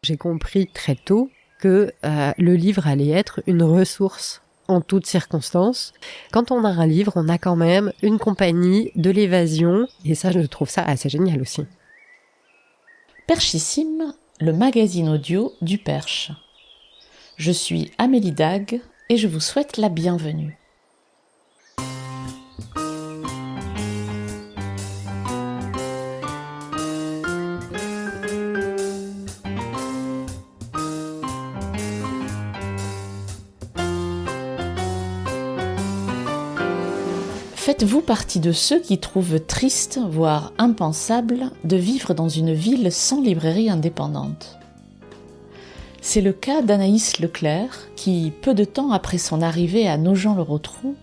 J'ai compris très tôt que le livre allait être une ressource en toutes circonstances. Quand on a un livre, on a quand même une compagnie de l'évasion, et ça, je trouve ça assez génial aussi. Perchissime, le magazine audio du Perche. Je suis Amélie Dague et je vous souhaite la bienvenue. Faites-vous partie de ceux qui trouvent triste, voire impensable, de vivre dans une ville sans librairie indépendante ? C'est le cas d'Anaïs Leclerc, qui, peu de temps après son arrivée à Nogent-le-Rotrou,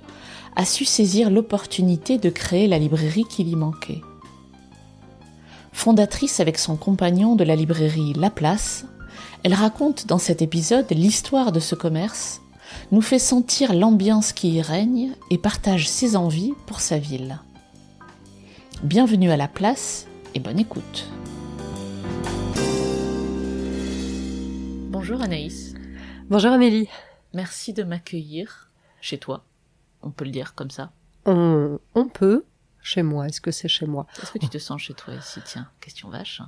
a su saisir l'opportunité de créer la librairie qui lui manquait. Fondatrice avec son compagnon de la librairie La Place, elle raconte dans cet épisode l'histoire de ce commerce, nous fait sentir l'ambiance qui y règne et partage ses envies pour sa ville. Bienvenue à La Place et bonne écoute. Bonjour Anaïs. Bonjour Amélie. Merci de m'accueillir chez toi. On peut le dire comme ça. On peut. Chez moi, est-ce que c'est chez moi ? Est-ce que tu te sens chez toi ici ? Tiens, question vache.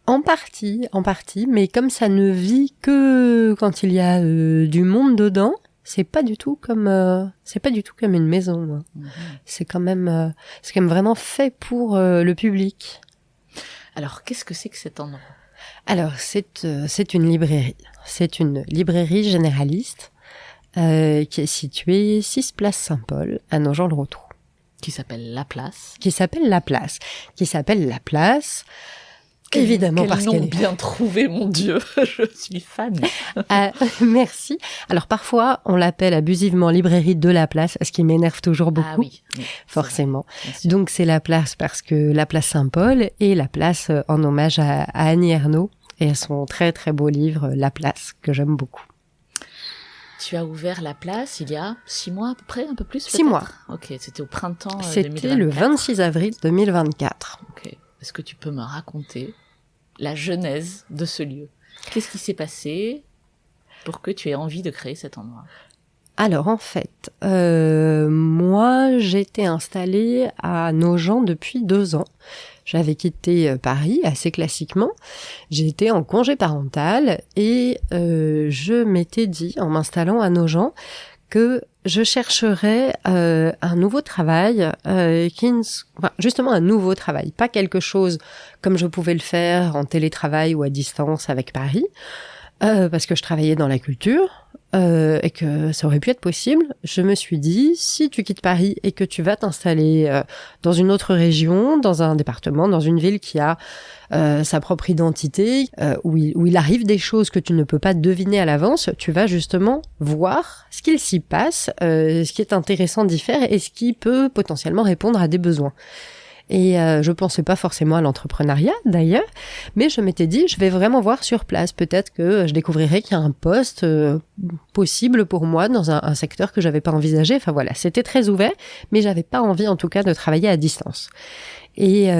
En partie, mais comme ça ne vit que quand il y a du monde dedans, c'est pas du tout comme une maison. Moi. Mmh. C'est quand même vraiment fait pour le public. Alors, qu'est-ce que c'est que cet endroit ? Alors, c'est une librairie. C'est une librairie généraliste qui est située 6 place Saint-Paul à Nogent-le-Rotrou. Qui s'appelle La Place. Évidemment, parce qu'elle est bien trouvé, mon Dieu, je suis fan. Merci. Alors parfois, on l'appelle abusivement librairie de La Place, ce qui m'énerve toujours beaucoup. Ah oui, forcément. Donc c'est La Place parce que La Place Saint-Paul et La Place en hommage à Annie Ernaux et à son très très beau livre La Place que j'aime beaucoup. Tu as ouvert La Place il y a 6 mois à peu près, un peu plus peut-être ? 6 mois. Ok, c'était au printemps 2024. C'était le 26 avril 2024. Ok. Est-ce que tu peux me raconter la genèse de ce lieu ? Qu'est-ce qui s'est passé pour que tu aies envie de créer cet endroit ? Alors en fait, moi j'étais installée à Nogent depuis 2 ans. J'avais quitté Paris assez classiquement. J'étais en congé parental et je m'étais dit en m'installant à Nogent que je chercherais un nouveau travail, justement un nouveau travail, pas quelque chose comme je pouvais le faire en télétravail ou à distance avec Paris, parce que je travaillais dans la culture et que ça aurait pu être possible. Je me suis dit, si tu quittes Paris et que tu vas t'installer dans une autre région, dans un département, dans une ville qui a sa propre identité, où il arrive des choses que tu ne peux pas deviner à l'avance, tu vas justement voir ce qu'il s'y passe, ce qui est intéressant d'y faire et ce qui peut potentiellement répondre à des besoins. Et je pensais pas forcément à l'entrepreneuriat d'ailleurs, mais je m'étais dit je vais vraiment voir sur place, peut-être que je découvrirai qu'il y a un poste possible pour moi dans un secteur que j'avais pas envisagé. Enfin voilà, c'était très ouvert, mais j'avais pas envie en tout cas de travailler à distance. Et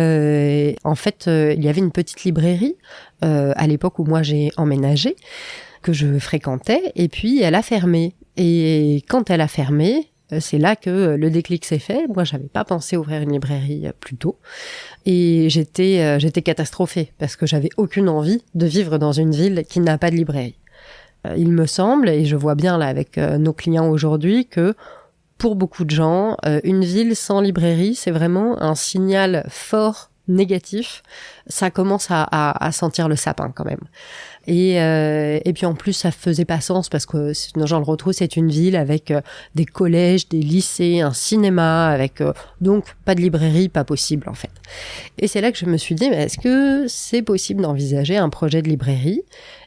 en fait, il y avait une petite librairie à l'époque où moi j'ai emménagé, que je fréquentais, et puis elle a fermé. Et quand elle a fermé, c'est là que le déclic s'est fait. Moi, j'avais pas pensé ouvrir une librairie plus tôt. Et j'étais catastrophée parce que j'avais aucune envie de vivre dans une ville qui n'a pas de librairie. Il me semble, et je vois bien là avec nos clients aujourd'hui, que pour beaucoup de gens, une ville sans librairie, c'est vraiment un signal fort négatif. Ça commence à sentir le sapin quand même. Et puis en plus ça faisait pas sens parce que Nogent-le-Rotrou c'est une ville avec des collèges, des lycées, un cinéma, avec donc pas de librairie, pas possible en fait. Et c'est là que je me suis dit mais est-ce que c'est possible d'envisager un projet de librairie ?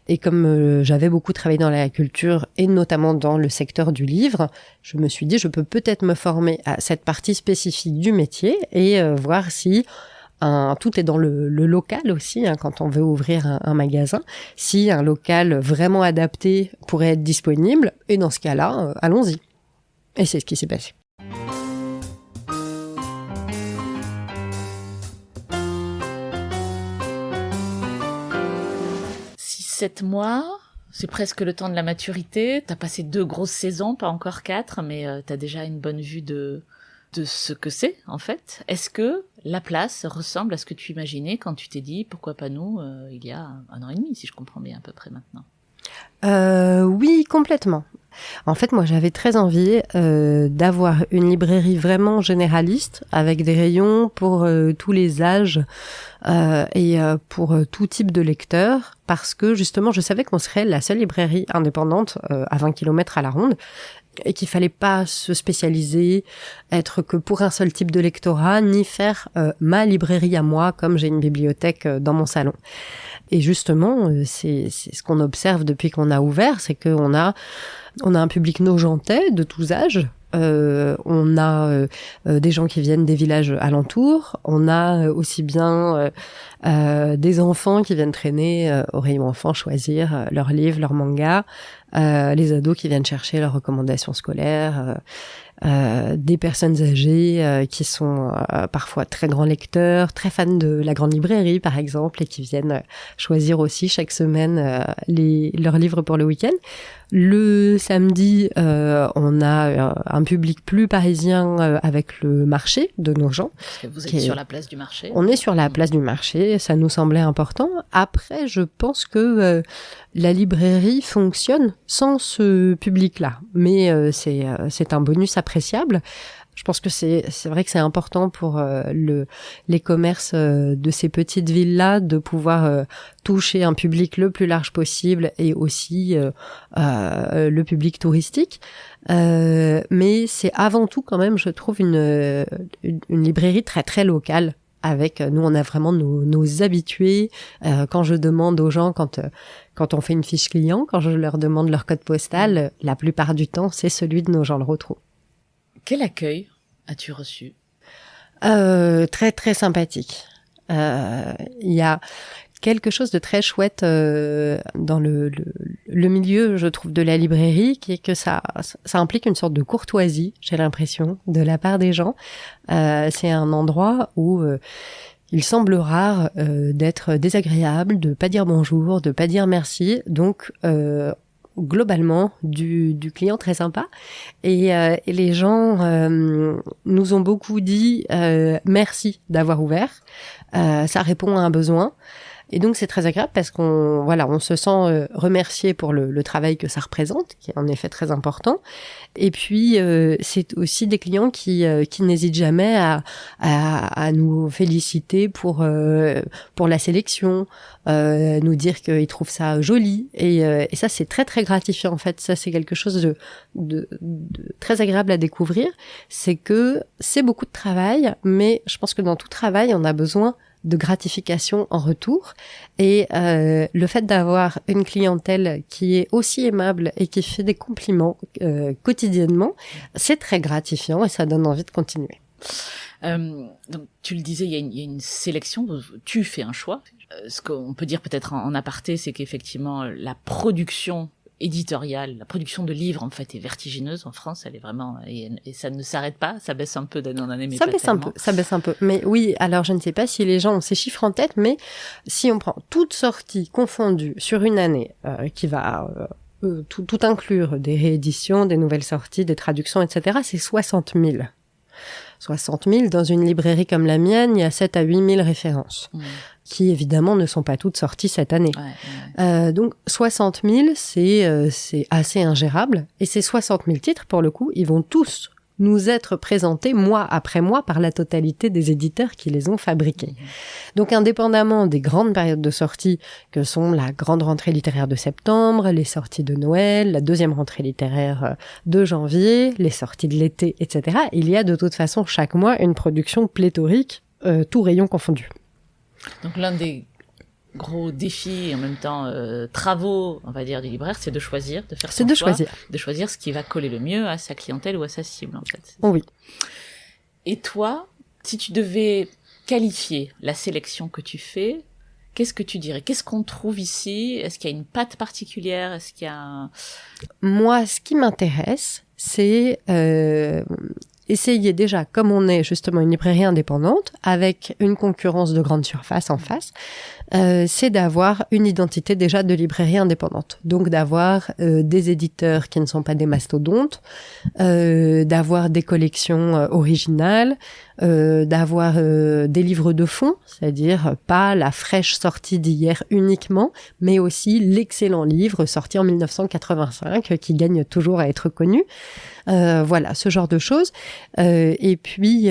Et comme j'avais beaucoup travaillé dans la culture et notamment dans le secteur du livre, je me suis dit je peux peut-être me former à cette partie spécifique du métier et voir si tout est dans le local aussi, hein, quand on veut ouvrir un magasin. Si un local vraiment adapté pourrait être disponible, et dans ce cas-là, allons-y. Et c'est ce qui s'est passé. 17 mois, c'est presque le temps de la maturité. T'as passé 2 grosses saisons, pas encore 4, mais t'as déjà une bonne vue de ce que c'est, en fait. Est-ce que la place ressemble à ce que tu imaginais quand tu t'es dit, pourquoi pas nous, il y a 1 an et demi, si je comprends bien, à peu près maintenant? Oui, complètement. En fait, moi, j'avais très envie d'avoir une librairie vraiment généraliste, avec des rayons pour tous les âges et pour tout type de lecteurs, parce que justement, je savais qu'on serait la seule librairie indépendante à 20 km à la ronde, et qu'il fallait pas se spécialiser, être que pour un seul type de lectorat, ni faire ma librairie à moi, comme j'ai une bibliothèque dans mon salon. Et justement, c'est ce qu'on observe depuis qu'on a ouvert, c'est qu'on a un public nojentais de tous âges. On a des gens qui viennent des villages alentours. On a aussi bien des enfants qui viennent traîner au rayon enfants, choisir leurs livres, leurs mangas. Les ados qui viennent chercher leurs recommandations scolaires. Des personnes âgées qui sont parfois très grands lecteurs, très fans de la grande librairie par exemple, et qui viennent choisir aussi chaque semaine leurs livres pour le week-end. Le samedi, on a un public plus parisien avec le marché de Nogent. Parce que vous êtes sur la place du marché. On est sur la place du marché, ça nous semblait important. Après, je pense que la librairie fonctionne sans ce public-là, mais c'est un bonus appréciable. Je pense que c'est vrai que c'est important pour les commerces de ces petites villes-là de pouvoir toucher un public le plus large possible et aussi le public touristique. Mais c'est avant tout quand même, je trouve, une librairie très très locale. Avec nous, on a vraiment nos habitués. Quand je demande aux gens, quand on fait une fiche client, quand je leur demande leur code postal, la plupart du temps, c'est celui de Nogent-le-Rotrou. Quel accueil as-tu reçu? Très très sympathique. Il y a quelque chose de très chouette dans le milieu, je trouve, de la librairie, qui est que ça implique une sorte de courtoisie, j'ai l'impression, de la part des gens. C'est un endroit où il semble rare d'être désagréable, de pas dire bonjour, de pas dire merci. Donc globalement du client très sympa, et les gens nous ont beaucoup dit merci d'avoir ouvert, ça répond à un besoin. Et donc c'est très agréable parce on se sent remercié pour le travail que ça représente, qui est en effet très important. Et puis c'est aussi des clients qui n'hésitent jamais à nous féliciter pour la sélection, nous dire qu'ils trouvent ça joli. Et ça c'est très très gratifiant en fait. Ça c'est quelque chose de très agréable à découvrir. C'est que c'est beaucoup de travail, mais je pense que dans tout travail on a besoin de gratification en retour, et le fait d'avoir une clientèle qui est aussi aimable et qui fait des compliments quotidiennement, c'est très gratifiant et ça donne envie de continuer. Donc tu le disais, il y a une sélection, tu fais un choix. Ce qu'on peut dire peut-être en aparté, c'est qu'effectivement la production éditoriale, la production de livres en fait est vertigineuse en France, elle est vraiment, et ça ne s'arrête pas, ça baisse un peu d'année en année, mais ça baisse un peu. Mais oui, alors je ne sais pas si les gens ont ces chiffres en tête, mais si on prend toutes sorties confondues sur une année qui va tout inclure, des rééditions, des nouvelles sorties, des traductions, etc., c'est 60 000. 60 000, dans une librairie comme la mienne, il y a 7 à 8 000 références, qui évidemment ne sont pas toutes sorties cette année. Donc 60 000, c'est assez ingérable, et ces 60 000 titres, pour le coup, ils vont tous nous être présentés mois après mois par la totalité des éditeurs qui les ont fabriqués. Donc indépendamment des grandes périodes de sortie que sont la grande rentrée littéraire de septembre, les sorties de Noël, la deuxième rentrée littéraire de janvier, les sorties de l'été, etc., il y a de toute façon chaque mois une production pléthorique, tout rayon confondu. Donc l'un des gros défis et en même temps travaux, on va dire, du libraire, c'est de choisir, de faire son choix, de choisir ce qui va coller le mieux à sa clientèle ou à sa cible, en fait. Oui. Et toi, si tu devais qualifier la sélection que tu fais, qu'est-ce que tu dirais? Qu'est-ce qu'on trouve ici? Est-ce qu'il y a une patte particulière? Est-ce qu'il y a Moi, ce qui m'intéresse, c'est essayer déjà, comme on est justement une librairie indépendante, avec une concurrence de grande surface en face, c'est d'avoir une identité déjà de librairie indépendante. Donc d'avoir des éditeurs qui ne sont pas des mastodontes, d'avoir des collections originales, d'avoir des livres de fond, c'est-à-dire pas la fraîche sortie d'hier uniquement, mais aussi l'excellent livre sorti en 1985 qui gagne toujours à être connu. Voilà, ce genre de choses. Et puis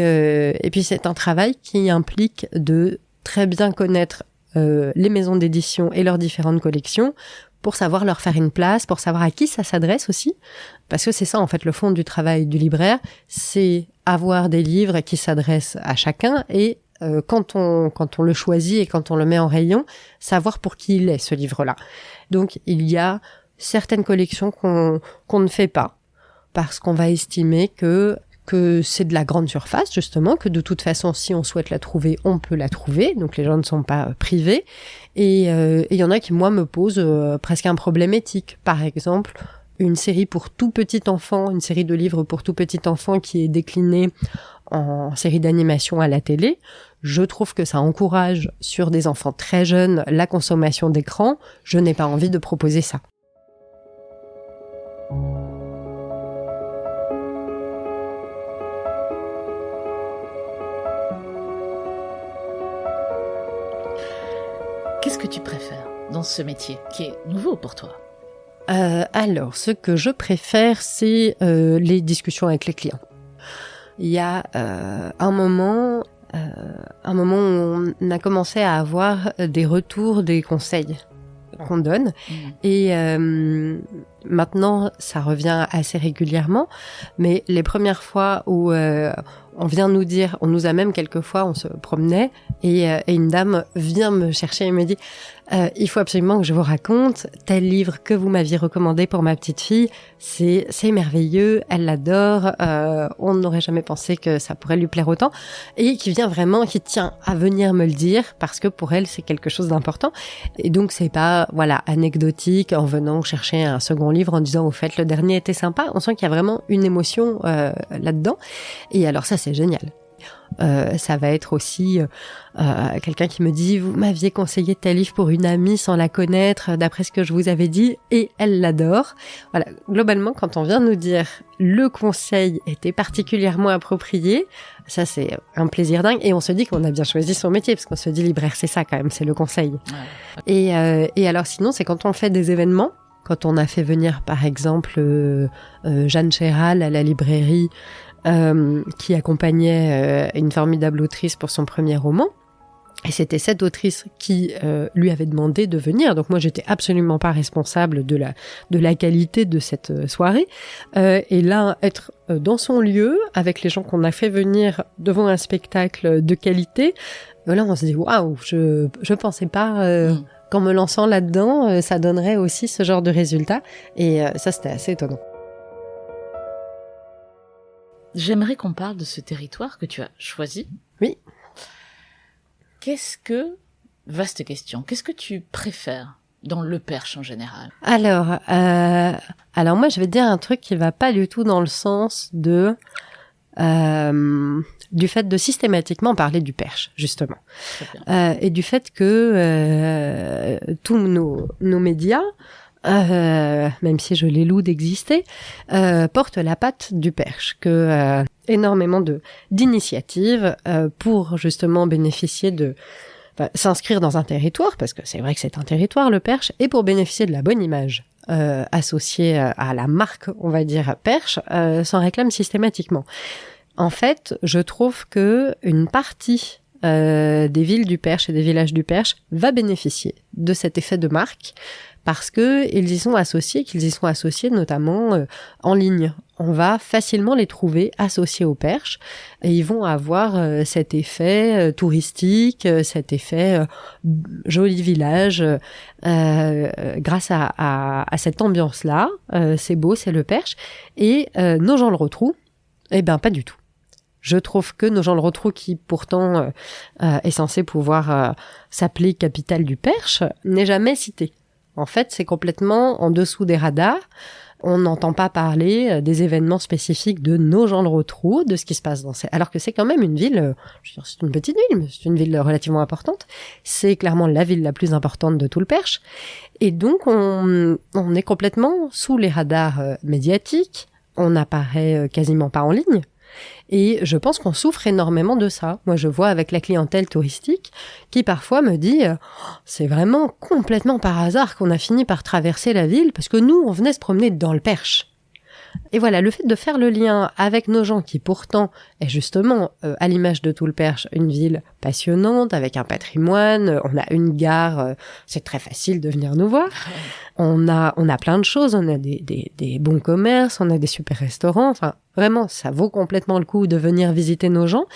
c'est un travail qui implique de très bien connaître les maisons d'édition et leurs différentes collections pour savoir leur faire une place, pour savoir à qui ça s'adresse aussi. Parce que c'est ça, en fait, le fond du travail du libraire, c'est avoir des livres qui s'adressent à chacun et quand on le choisit et quand on le met en rayon, savoir pour qui il est, ce livre-là. Donc, il y a certaines collections qu'on ne fait pas parce qu'on va estimer que c'est de la grande surface, justement, que de toute façon, si on souhaite la trouver, on peut la trouver, donc les gens ne sont pas privés. Et il y en a qui, moi, me posent presque un problème éthique. Par exemple, une série pour tout petit enfant, une série de livres pour tout petit enfant qui est déclinée en série d'animation à la télé. Je trouve que ça encourage sur des enfants très jeunes la consommation d'écran. Je n'ai pas envie de proposer ça. Qu'est-ce que tu préfères dans ce métier qui est nouveau pour toi ? Alors, ce que je préfère, c'est les discussions avec les clients. Il y a un moment où on a commencé à avoir des retours, des conseils qu'on donne. Et maintenant, ça revient assez régulièrement. Mais les premières fois où on vient nous dire, on nous a même quelquefois, on se promenait et une dame vient me chercher et me dit il faut absolument que je vous raconte tel livre que vous m'aviez recommandé pour ma petite fille, c'est merveilleux, elle l'adore, on n'aurait jamais pensé que ça pourrait lui plaire autant, et qui tient à venir me le dire parce que pour elle c'est quelque chose d'important. Et donc c'est pas anecdotique en venant chercher un second livre en disant au fait le dernier était sympa, on sent qu'il y a vraiment une émotion là-dedans. Et alors ça c'est génial. Ça va être aussi quelqu'un qui me dit vous m'aviez conseillé tel livre pour une amie sans la connaître d'après ce que je vous avais dit et elle l'adore. Voilà, globalement quand on vient nous dire le conseil était particulièrement approprié, ça c'est un plaisir dingue et on se dit qu'on a bien choisi son métier parce qu'on se dit libraire c'est ça quand même, c'est le conseil. Ouais. Et alors sinon c'est quand on fait des événements. Quand on a fait venir par exemple Jeanne Chéral à la librairie qui accompagnait une formidable autrice pour son premier roman. Et c'était cette autrice qui lui avait demandé de venir. Donc moi, j'étais absolument pas responsable de la qualité de cette soirée. Et là, être dans son lieu, avec les gens qu'on a fait venir devant un spectacle de qualité, là, on se dit waouh, je pensais pas qu'en me lançant là-dedans, ça donnerait aussi ce genre de résultat. Et ça, c'était assez étonnant. J'aimerais qu'on parle de ce territoire que tu as choisi. Oui. Vaste question, qu'est-ce que tu préfères dans le Perche en général ? Alors moi je vais te dire un truc qui va pas du tout dans le sens du fait de systématiquement parler du Perche, justement. Et du fait que tous nos médias, même si je les loue d'exister, portent la patte du Perche, que énormément d'initiatives pour justement bénéficier s'inscrire dans un territoire, parce que c'est vrai que c'est un territoire le Perche, et pour bénéficier de la bonne image associée à la marque, on va dire Perche, s'en réclament systématiquement. En fait, je trouve que une partie des villes du Perche et des villages du Perche va bénéficier de cet effet de marque, parce que qu'ils y sont associés notamment en ligne. On va facilement les trouver associés au Perche et ils vont avoir cet effet touristique, cet effet joli village grâce à cette ambiance-là. C'est beau, c'est le Perche. Et Nogent-le-Rotrou, pas du tout. Je trouve que Nogent-le-Rotrou, qui pourtant est censé pouvoir s'appeler capitale du Perche, n'est jamais cité. En fait, c'est complètement en dessous des radars. on n'entend pas parler des événements spécifiques de Nogent-le-Rotrou, de ce qui se passe alors que c'est quand même une ville, je veux dire, c'est une petite ville, mais c'est une ville relativement importante. C'est clairement la ville la plus importante de tout le Perche. Et donc, on est complètement sous les radars médiatiques. On n'apparaît quasiment pas en ligne. Et je pense qu'on souffre énormément de ça. Moi, je vois avec la clientèle touristique qui parfois me dit c'est vraiment complètement par hasard qu'on a fini par traverser la ville parce que nous, on venait se promener dans le Perche. Et voilà, le fait de faire le lien avec Nogent qui pourtant est justement, à l'image de tout le Perche, une ville passionnante, avec un patrimoine, on a une gare, c'est très facile de venir nous voir. On a plein de choses, on a des bons commerces, on a des super restaurants, enfin vraiment, ça vaut complètement le coup de venir visiter Nogent.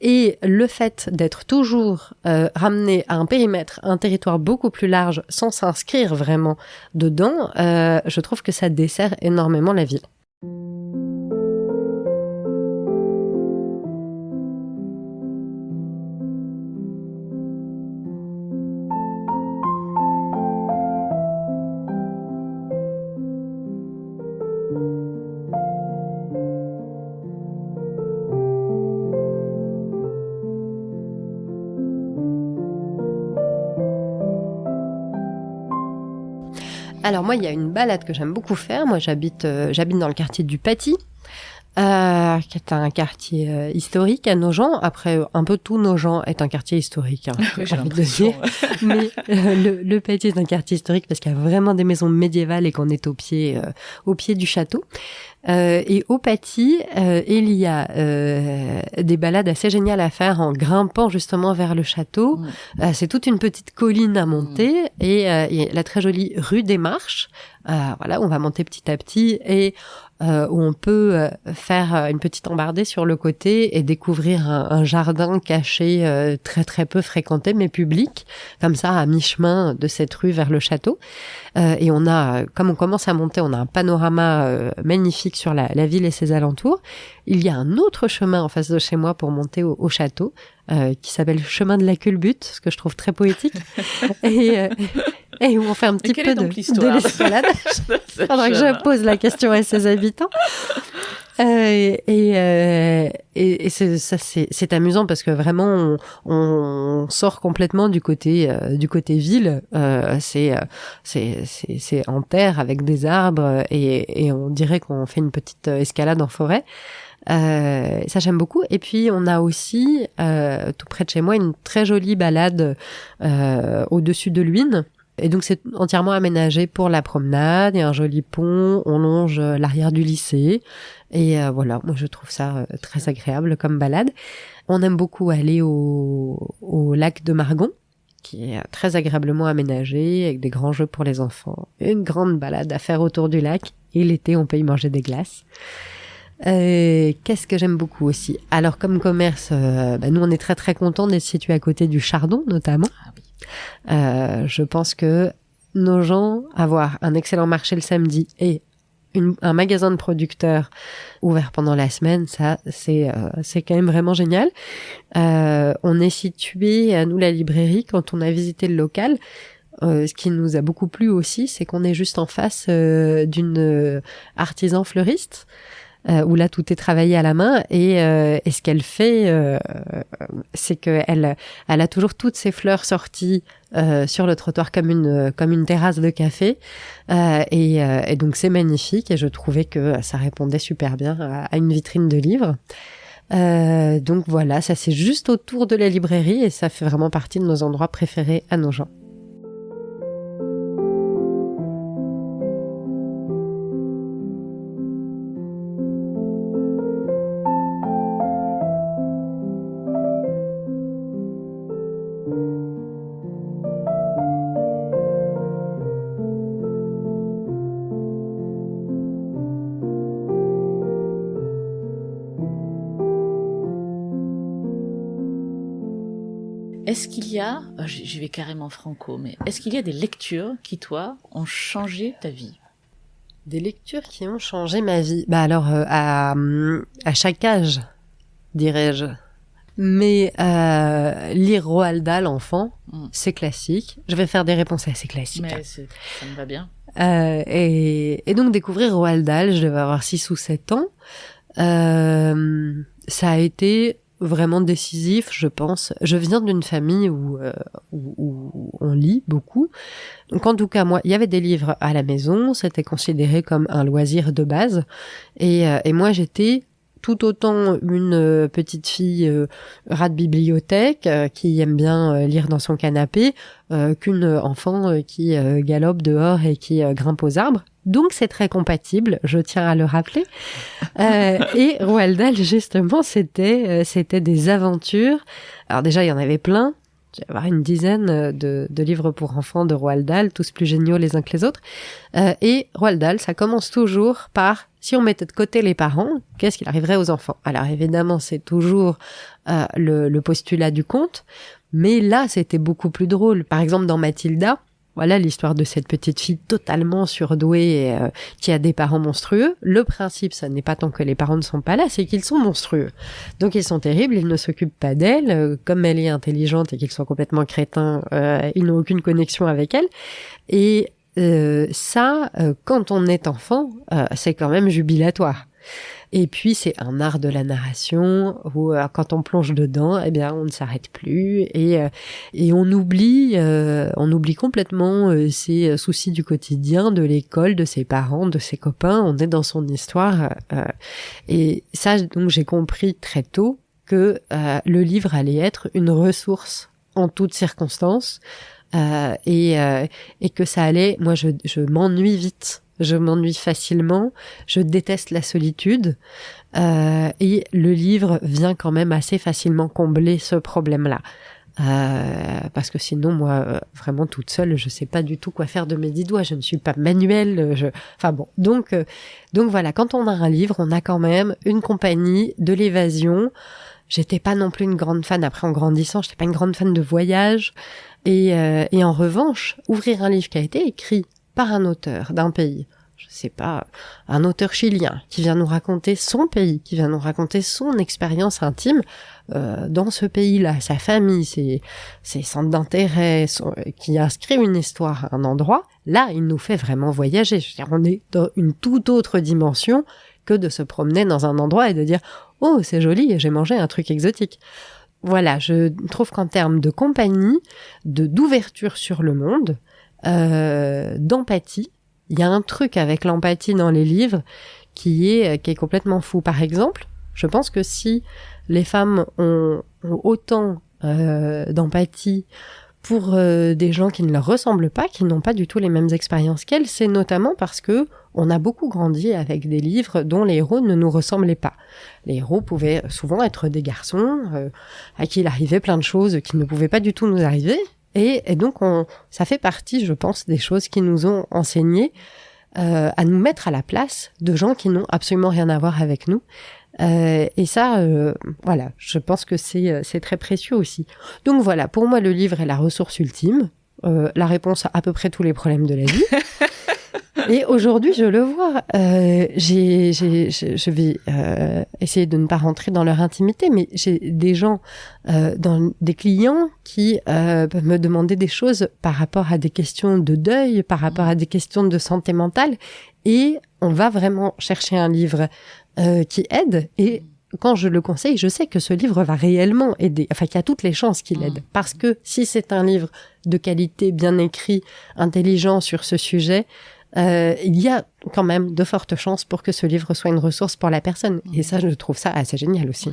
Et le fait d'être toujours ramené à un périmètre, un territoire beaucoup plus large, sans s'inscrire vraiment dedans, je trouve que ça dessert énormément la ville. Alors moi, il y a une balade que j'aime beaucoup faire. Moi, j'habite dans le quartier du Paty, qui est un quartier historique à Nogent. Après, un peu tout Nogent est un quartier historique. Oui, j'ai l'impression. Mais le Paty est un quartier historique parce qu'il y a vraiment des maisons médiévales et qu'on est au pied du château. Et au Paty, il y a des balades assez géniales à faire en grimpant justement vers le château. C'est toute une petite colline à monter et la très jolie rue des Marches. Voilà, on va monter petit à petit et où on peut faire une petite embardée sur le côté et découvrir un jardin caché très très peu fréquenté mais public, comme ça à mi-chemin de cette rue vers le château. Et on a, comme on commence à monter, on a un panorama magnifique sur la ville et ses alentours. Il y a un autre chemin en face de chez moi pour monter au château, qui s'appelle le chemin de la culbute, ce que je trouve très poétique. Et où on fait un petit peu de l'escalade. Faudra que je pose la question à ses habitants. Et c'est amusant parce que vraiment on sort complètement du côté ville. C'est en terre avec des arbres et on dirait qu'on fait une petite escalade en forêt. Ça j'aime beaucoup. Et puis on a aussi tout près de chez moi une très jolie balade au-dessus de l'Huine. Et donc c'est entièrement aménagé pour la promenade. Il y a un joli pont, on longe l'arrière du lycée. Et voilà, moi je trouve ça très agréable comme balade. On aime beaucoup aller au lac de Margon, qui est très agréablement aménagé, avec des grands jeux pour les enfants. Une grande balade à faire autour du lac. Et l'été, on peut y manger des glaces. Qu'est-ce que j'aime beaucoup aussi? Alors comme commerce, nous on est très très contents d'être situés à côté du Chardon notamment. Ah oui. Je pense que Nogent, avoir un excellent marché le samedi et un magasin de producteurs ouvert pendant la semaine, ça c'est quand même vraiment génial. On est situé, à nous la librairie, quand on a visité le local, ce qui nous a beaucoup plu aussi, c'est qu'on est juste en face d'une artisan fleuriste. Où là tout est travaillé à la main et ce qu'elle fait, c'est qu'elle a toujours toutes ses fleurs sorties sur le trottoir comme une terrasse de café et donc c'est magnifique et je trouvais que ça répondait super bien à une vitrine de livres. Donc voilà, ça c'est juste autour de la librairie et ça fait vraiment partie de nos endroits préférés à Nogent. Est-ce qu'il y a, j'y vais carrément franco, mais est-ce qu'il y a des lectures qui, toi, ont changé ta vie? Des lectures qui ont changé ma vie. Bah alors, à chaque âge, dirais-je. Mais lire Roald Dahl enfant, c'est classique. Je vais faire des réponses assez classiques. Mais ça me va bien. Et donc découvrir Roald Dahl, je devais avoir 6 ou 7 ans. Ça a été vraiment décisif, je pense. Je viens d'une famille où on lit beaucoup. Donc en tout cas, moi, il y avait des livres à la maison, c'était considéré comme un loisir de base. Et moi, j'étais tout autant une petite fille rat de bibliothèque qui aime bien lire dans son canapé qu'une enfant qui galope dehors et qui grimpe aux arbres. Donc c'est très compatible, je tiens à le rappeler. Et Roald Dahl, justement, c'était des aventures. Alors déjà, il y en avait plein. Il y avait une dizaine de livres pour enfants de Roald Dahl, tous plus géniaux les uns que les autres. Et Roald Dahl, ça commence toujours par, si on mettait de côté les parents, qu'est-ce qu'il arriverait aux enfants? Alors évidemment, c'est toujours le postulat du conte, mais là, c'était beaucoup plus drôle. Par exemple, dans Mathilda, voilà l'histoire de cette petite fille totalement surdouée qui a des parents monstrueux. Le principe, ça n'est pas tant que les parents ne sont pas là, c'est qu'ils sont monstrueux. Donc ils sont terribles, ils ne s'occupent pas d'elle. Comme elle est intelligente et qu'ils sont complètement crétins, ils n'ont aucune connexion avec elle. Et ça, quand on est enfant, c'est quand même jubilatoire. Et puis c'est un art de la narration où quand on plonge dedans, eh bien on ne s'arrête plus et on oublie complètement ses soucis du quotidien, de l'école, de ses parents, de ses copains. On est dans son histoire et ça, donc j'ai compris très tôt que le livre allait être une ressource en toutes circonstances et que ça allait. Moi, je m'ennuie vite. Je m'ennuie facilement, je déteste la solitude et le livre vient quand même assez facilement combler ce problème-là. Parce que sinon, moi, vraiment toute seule, je sais pas du tout quoi faire de mes 10 doigts. Je ne suis pas manuelle. Enfin bon, donc voilà. Quand on a un livre, on a quand même une compagnie de l'évasion. J'étais pas non plus une grande fan. Après, en grandissant, j'étais pas une grande fan de voyage. Et en revanche, ouvrir un livre qui a été écrit par un auteur d'un pays, je sais pas, un auteur chilien qui vient nous raconter son pays, qui vient nous raconter son expérience intime dans ce pays-là, sa famille, ses centres d'intérêt, qui inscrit une histoire à un endroit, là, il nous fait vraiment voyager. Je veux dire, on est dans une toute autre dimension que de se promener dans un endroit et de dire « Oh, c'est joli, j'ai mangé un truc exotique ». Voilà, je trouve qu'en termes de compagnie, d'ouverture sur le monde, d'empathie. Il y a un truc avec l'empathie dans les livres qui est complètement fou. Par exemple, je pense que si les femmes ont autant d'empathie pour des gens qui ne leur ressemblent pas, qui n'ont pas du tout les mêmes expériences qu'elles, c'est notamment parce que on a beaucoup grandi avec des livres dont les héros ne nous ressemblaient pas. Les héros pouvaient souvent être des garçons à qui il arrivait plein de choses qui ne pouvaient pas du tout nous arriver. Et donc, ça fait partie, je pense, des choses qui nous ont enseigné à nous mettre à la place de gens qui n'ont absolument rien à voir avec nous. Et ça, voilà, je pense que c'est très précieux aussi. Donc voilà, pour moi, le livre est la ressource ultime, la réponse à peu près tous les problèmes de la vie. Et aujourd'hui, je le vois. Je vais essayer de ne pas rentrer dans leur intimité, mais j'ai des gens, des clients qui peuvent me demander des choses par rapport à des questions de deuil, par rapport à des questions de santé mentale, et on va vraiment chercher un livre qui aide. Et quand je le conseille, je sais que ce livre va réellement aider. Enfin, qu'il y a toutes les chances qu'il aide. Parce que si c'est un livre de qualité, bien écrit, intelligent sur ce sujet, il y a quand même de fortes chances pour que ce livre soit une ressource pour la personne. Et ça, je trouve ça assez génial aussi.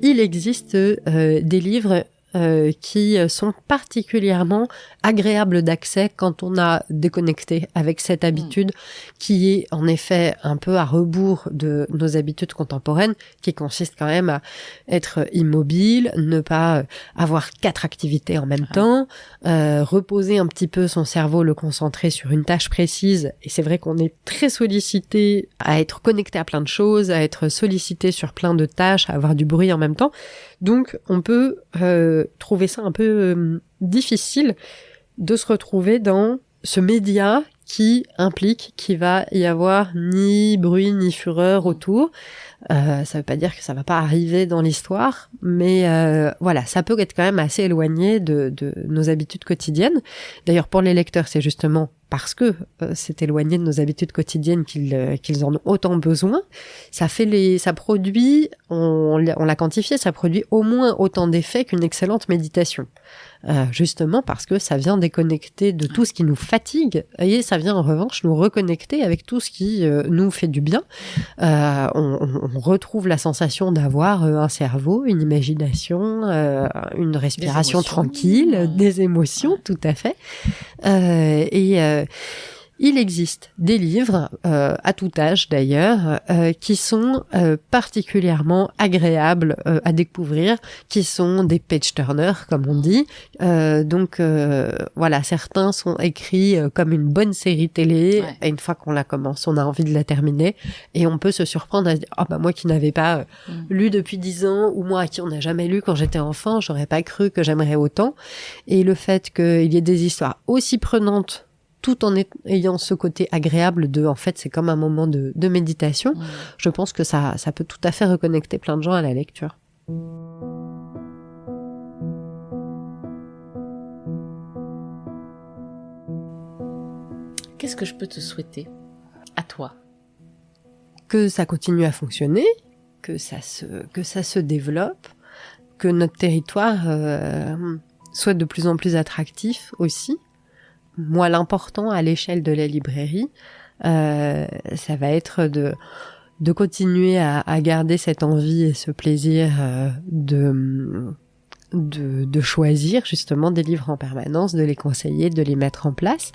Il existe des livres qui sont particulièrement agréables d'accès quand on a déconnecté avec cette habitude qui est en effet un peu à rebours de nos habitudes contemporaines, qui consiste quand même à être immobile, ne pas avoir 4 activités en même temps, reposer un petit peu son cerveau, le concentrer sur une tâche précise. Et c'est vrai qu'on est très sollicité à être connecté à plein de choses, à être sollicité sur plein de tâches, à avoir du bruit en même temps. Donc on peut trouver ça un peu difficile de se retrouver dans ce média qui implique qu'il va y avoir ni bruit ni fureur autour. Ça veut pas dire que ça va pas arriver dans l'histoire, mais voilà, ça peut être quand même assez éloigné de nos habitudes quotidiennes. D'ailleurs, pour les lecteurs, c'est justement parce que c'est éloigné de nos habitudes quotidiennes qu'ils en ont autant besoin. Ça produit, on l'a quantifié, ça produit au moins autant d'effets qu'une excellente méditation. Justement parce que ça vient déconnecter de tout ce qui nous fatigue et ça vient en revanche nous reconnecter avec tout ce qui nous fait du bien. On retrouve la sensation d'avoir un cerveau, une imagination, une respiration tranquille, des émotions, tout à fait. Il existe des livres, à tout âge d'ailleurs, qui sont particulièrement agréables à découvrir, qui sont des page-turners, comme on dit. Donc voilà, certains sont écrits comme une bonne série télé, et une fois qu'on la commence, on a envie de la terminer, et on peut se surprendre à se dire, ah bah moi qui n'avais pas lu depuis 10 ans, ou moi à qui on n'a jamais lu quand j'étais enfant, j'aurais pas cru que j'aimerais autant. Et le fait qu'il y ait des histoires aussi prenantes, tout en ayant ce côté agréable de, en fait, c'est comme un moment de méditation. Je pense que ça peut tout à fait reconnecter plein de gens à la lecture. Qu'est-ce que je peux te souhaiter à toi? Que ça continue à fonctionner, que ça se développe, que notre territoire soit de plus en plus attractif aussi. Moi, l'important à l'échelle de la librairie, ça va être de continuer à garder cette envie et ce plaisir de choisir justement des livres en permanence, de les conseiller, de les mettre en place.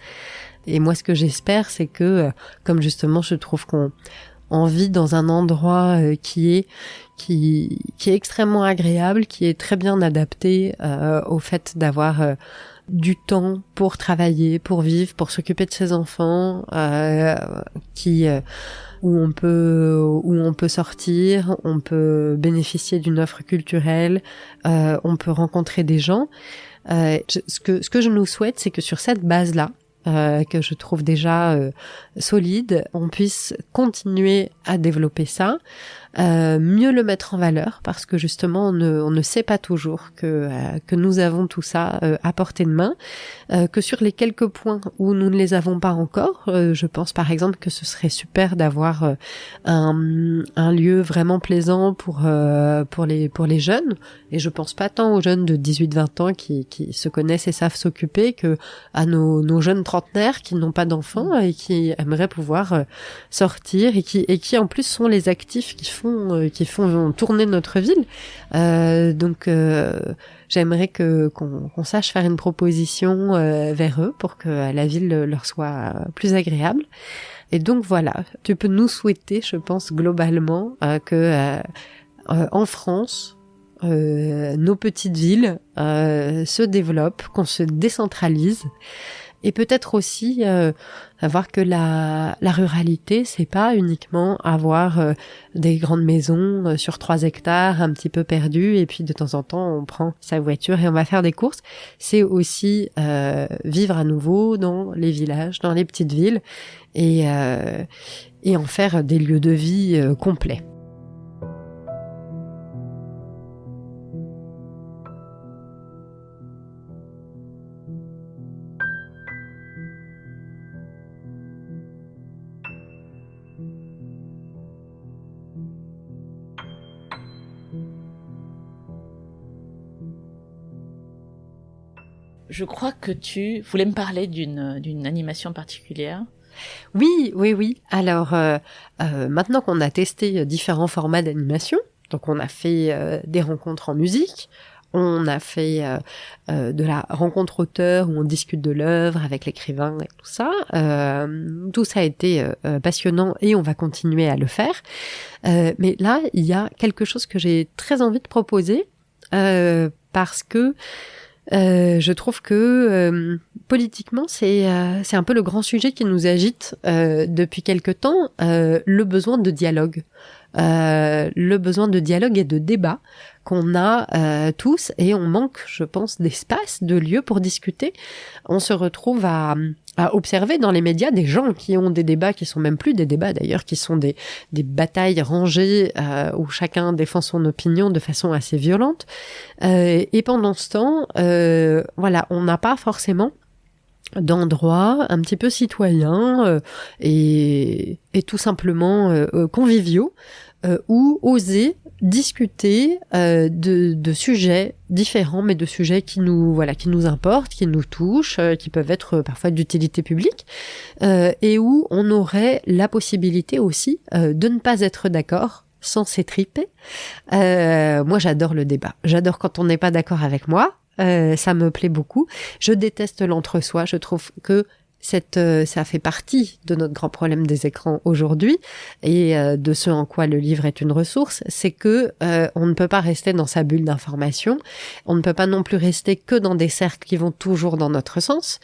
Et moi, ce que j'espère, c'est que, comme justement, je trouve qu'on vit dans un endroit qui est extrêmement agréable, qui est très bien adapté au fait d'avoir du temps pour travailler, pour vivre, pour s'occuper de ses enfants, où on peut sortir, on peut bénéficier d'une offre culturelle, on peut rencontrer des gens. Ce que je nous souhaite, c'est que sur cette base-là, que je trouve déjà solide, on puisse continuer à développer ça, mieux le mettre en valeur, parce que justement on ne sait pas toujours que nous avons tout ça à portée de main, que sur les quelques points où nous ne les avons pas encore, je pense par exemple que ce serait super d'avoir un lieu vraiment plaisant pour les jeunes, et je pense pas tant aux jeunes de 18-20 ans qui se connaissent et savent s'occuper, que à nos jeunes trentenaires qui n'ont pas d'enfants et qui aimeraient pouvoir sortir et qui en plus sont les actifs qui font tourner notre ville. Donc j'aimerais qu'on sache faire une proposition vers eux pour que la ville leur soit plus agréable. Et donc voilà, tu peux nous souhaiter, je pense globalement, que en France, nos petites villes se développent, qu'on se décentralise. Et peut-être aussi avoir que la ruralité, c'est pas uniquement avoir des grandes maisons sur 3 hectares, un petit peu perdues, et puis de temps en temps on prend sa voiture et on va faire des courses. C'est aussi vivre à nouveau dans les villages, dans les petites villes, et en faire des lieux de vie complets. Je crois que tu voulais me parler d'une animation particulière. Oui. Alors, maintenant qu'on a testé différents formats d'animation, donc on a fait des rencontres en musique, on a fait de la rencontre auteur où on discute de l'œuvre avec l'écrivain et tout ça. Tout ça a été passionnant et on va continuer à le faire. Mais là, il y a quelque chose que j'ai très envie de proposer parce que je trouve que politiquement c'est un peu le grand sujet qui nous agite depuis quelque temps, le besoin de dialogue. le besoin de dialogue et de débat qu'on a tous, et on manque, je pense, d'espace, de lieux pour discuter. On se retrouve à observer dans les médias des gens qui ont des débats qui sont même plus des débats d'ailleurs, qui sont des batailles rangées où chacun défend son opinion de façon assez violente. Et pendant ce temps, voilà, on n'a pas forcément d'endroits un petit peu citoyens et tout simplement conviviaux où oser discuter de sujets différents, mais de sujets qui nous importent, qui nous touchent, qui peuvent être parfois d'utilité publique, et où on aurait la possibilité aussi de ne pas être d'accord sans s'étriper. Moi, j'adore le débat. J'adore quand on n'est pas d'accord avec moi. Ça me plaît beaucoup. Je déteste l'entre-soi. Je trouve que ça fait partie de notre grand problème des écrans aujourd'hui et de ce en quoi le livre est une ressource, c'est que on ne peut pas rester dans sa bulle d'information, on ne peut pas non plus rester que dans des cercles qui vont toujours dans notre sens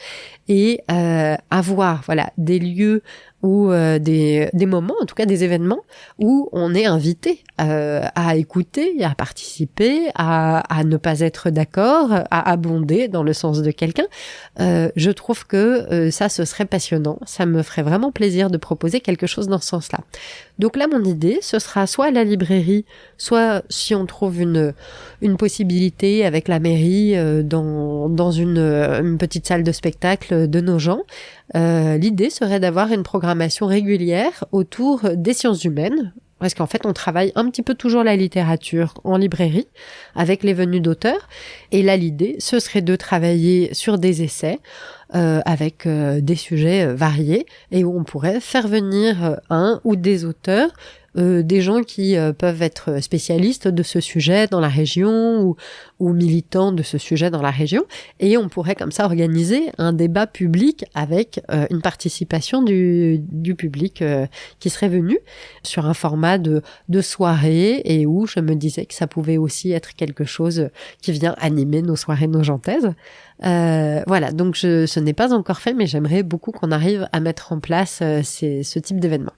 et avoir des lieux ou des moments, en tout cas des événements où on est invité à écouter, à participer, à ne pas être d'accord, à abonder dans le sens de quelqu'un. Je trouve que ça, ce serait passionnant. Ça me ferait vraiment plaisir de proposer quelque chose dans ce sens-là. Donc là, mon idée, ce sera soit à la librairie, soit si on trouve une possibilité avec la mairie dans une petite salle de spectacle de nos gens. L'idée serait d'avoir une programmation régulière autour des sciences humaines, parce qu'en fait, on travaille un petit peu toujours la littérature en librairie, avec les venues d'auteurs. Et là, l'idée, ce serait de travailler sur des essais, avec des sujets variés, et où on pourrait faire venir un ou des auteurs, des gens qui peuvent être spécialistes de ce sujet dans la région ou militants de ce sujet dans la région, et on pourrait comme ça organiser un débat public avec une participation du public qui serait venu sur un format de soirée, et où je me disais que ça pouvait aussi être quelque chose qui vient animer nos soirées nogentaises. Voilà, donc ce n'est pas encore fait, mais j'aimerais beaucoup qu'on arrive à mettre en place ce type d'événement.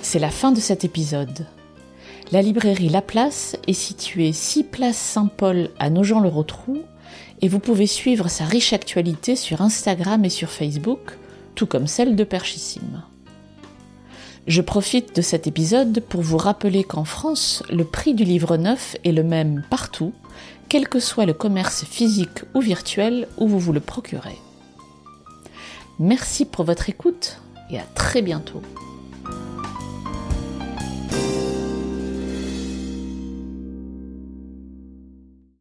C'est la fin de cet épisode. La librairie La Place est située 6 place Saint-Paul à Nogent-le-Rotrou et vous pouvez suivre sa riche actualité sur Instagram et sur Facebook, tout comme celle de Perchissime. Je profite de cet épisode pour vous rappeler qu'en France, le prix du livre neuf est le même partout, quel que soit le commerce physique ou virtuel où vous le procurez. Merci pour votre écoute et à très bientôt.